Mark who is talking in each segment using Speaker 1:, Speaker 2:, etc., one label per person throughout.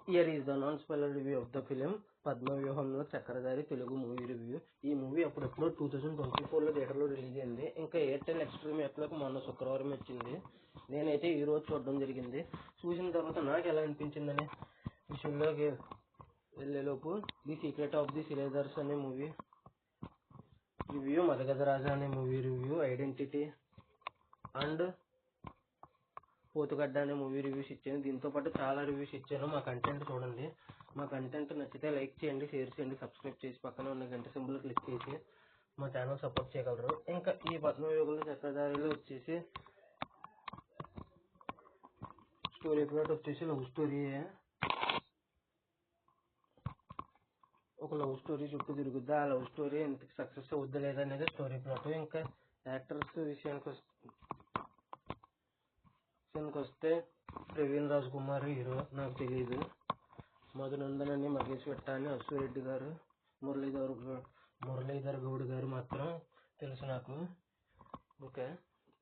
Speaker 1: Here is the non-spoiler review of the film పద్మవ్యూహంలో Chakradhari Telugu movie review. ఈ movie అప్పుడెప్పుడో 2024లో థియేటర్లో రిలీజ్ అయింది. ఇంకా ఎయిర్టెల్ ఎక్స్ట్రీమ్ యాప్లోకి మొన్న శుక్రవారం వచ్చింది. నేనైతే ఈ రోజు చూడడం జరిగింది. చూసిన తర్వాత నాకు ఎలా అనిపించిందని విషయంలోకి వెళ్ళేలోపు ది సీక్రెట్ ఆఫ్ ది సిలేదర్స్ అనే మూవీ రివ్యూ, మదగజరాజా అనే మూవీ రివ్యూ, ఐడెంటిటీ అండ్ పోతుగడ్డ అనే మూవీ రివ్యూస్ ఇచ్చాను. దీంతో పాటు చాలా రివ్యూస్ ఇచ్చాను. మా కంటెంట్ చూడండి. మా కంటెంట్ నచ్చితే లైక్ చేయండి, షేర్ చేయండి, సబ్స్క్రైబ్ చేసి పక్కన ఉన్న గంట సింబల్ క్లిక్ చేసి మా ఛానల్ సపోర్ట్ చేయగలరు. ఇంకా ఈ పద్మవ్యూహంలో చక్రధారిలో వచ్చేసి స్టోరీ ప్లాట్ వచ్చేసి లవ్ స్టోరీ. ఒక లవ్ స్టోరీ చుట్టూ తిరుగుద్ది. ఆ లవ్ స్టోరీ ఎంత సక్సెస్ అవుద్దా లేదా అనేది స్టోరీ ప్లాట్. ఇంకా యాక్టర్స్ విషయానికి వస్తే ప్రవీణ్ రాజ్ కుమార్ హీరో నాకు తెలియదు. మధునందన్ అని, మహేష్ వెట్ట అని, అశ్వరెడ్డి గారు, మురళీధర్ గౌడ్ గారు మాత్రం తెలుసు నాకు. ఓకే,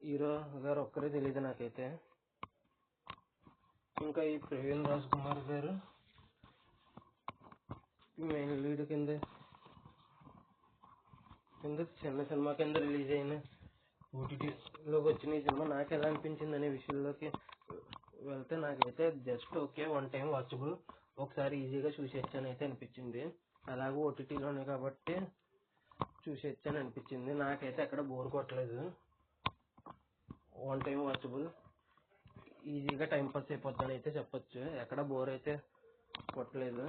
Speaker 1: హీరో గారు ఒక్కరే తెలియదు నాకైతే. ఇంకా ఈ ప్రవీణ్ రాజ్ కుమార్ గారు మెయిన్ లీడ్ కింద చిన్న సినిమా కింద రిలీజ్ అయిన ఓటీటీలోకి వచ్చిన ఈ సినిమా నాకు ఎలా అనిపించింది అనే విషయంలోకి వెళ్తే నాకైతే just okay, one time watchable, ఒకసారి ఈజీగా చూసేయచ్చని అయితే అనిపించింది. అలాగే ఓటీటీలోనే కాబట్టి చూసేయచ్చని అనిపించింది. నాకైతే ఎక్కడ బోర్ కొట్టలేదు. వన్ టైం వాచబుల్, ఈజీగా టైంపాస్ అయిపోద్దని అయితే చెప్పొచ్చు. ఎక్కడ బోర్ అయితే కొట్టలేదు.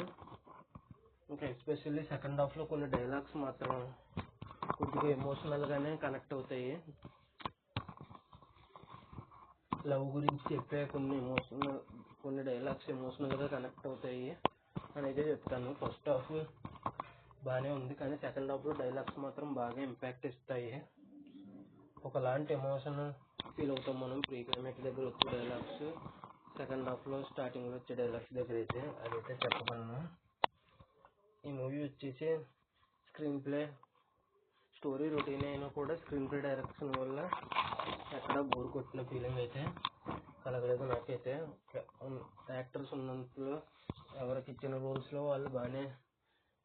Speaker 1: ఇంకా ఎస్పెషల్లీ సెకండ్ హాఫ్లో కొన్ని డైలాగ్స్ మాత్రం కొద్దిగా ఎమోషనల్గానే కనెక్ట్ అవుతాయి. లవ్ గురించి చెప్పే కొన్ని డైలాగ్స్ ఎమోషనల్గా కనెక్ట్ అవుతాయి అని అయితే చెప్తాను. ఫస్ట్ హాఫ్ బాగానే ఉంది, కానీ సెకండ్ హాఫ్లో డైలాగ్స్ మాత్రం బాగా ఇంపాక్ట్ ఇస్తాయి. ఒకలాంటి ఎమోషన్ ఫీల్ అవుతాం మనం ప్రీ క్లైమాక్స్ దగ్గర వచ్చే డైలాగ్స్, సెకండ్ హాఫ్లో స్టార్టింగ్లో వచ్చే డైలాగ్స్ దగ్గర అయితే అదైతే చెప్పగలను. ఈ మూవీ వచ్చేసి స్క్రీన్ ప్లే, స్టోరీ రొటీన్ అయినా కూడా స్క్రీన్ ప్లే డైరెక్షన్ వల్ల ఎక్కడ బోర్ కొట్టిన ఫీలింగ్ అయితే కలగలేదు నాకైతే. యాక్టర్స్ ఉన్నంతలో ఎవరికి ఇచ్చిన రోల్స్లో వాళ్ళు బాగానే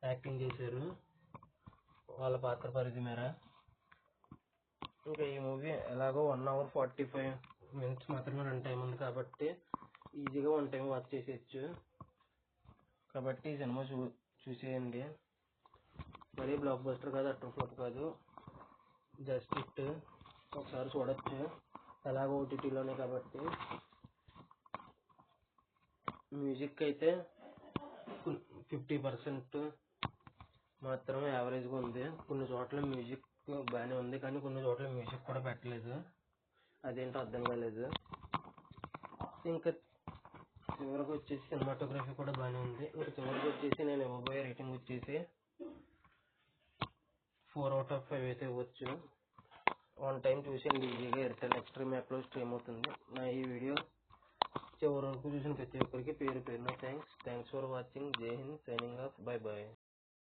Speaker 1: యాక్టింగ్ చేశారు వాళ్ళ పాత్ర పరిధి మేర. ఇంకా ఈ మూవీ ఎలాగో 1 hour 45 minutes మాత్రమే రన్ టైం ఉంది కాబట్టి ఈజీగా వన్ టైం వాచ్ చేసేయచ్చు. కాబట్టి ఈ సినిమా చూసేయండి. మరీ బ్లాక్ బస్టర్ కాదు, అటర్ ఫ్లాప్ కాదు, జస్ట్ హిట్, ఒకసారి చూడొచ్చు. ఎలాగో ఓటీటీలోనే కాబట్టి. మ్యూజిక్ అయితే 50% మాత్రమే యావరేజ్గా ఉంది. కొన్ని చోట్ల మ్యూజిక్ బాగానే ఉంది, కానీ కొన్ని చోట్ల మ్యూజిక్ కూడా పెట్టలేదు. అదేంటో అర్థం కాలేదు. ఇంకా చివరికి వచ్చేసి సినిమాటోగ్రఫీ కూడా బాగానే ఉంది. ఇంకా చివరికి వచ్చేసి నేను ఇవ్వబోయే రేటింగ్ వచ్చేసి 4 out of 5 అయితే ఇవ్వచ్చు. వన్ టైం చూసేయండి, ఈజీగా ఎయిర్టెల్ ఎక్స్ట్రీమ్ యాప్లో స్ట్రీమ్ అవుతుంది. నా ఈ వీడియో చివరి వరకు చూసిన ప్రతి ఒక్కరికి పేరు పేరున thanks for watching. Jai Hind, signing off, bye bye.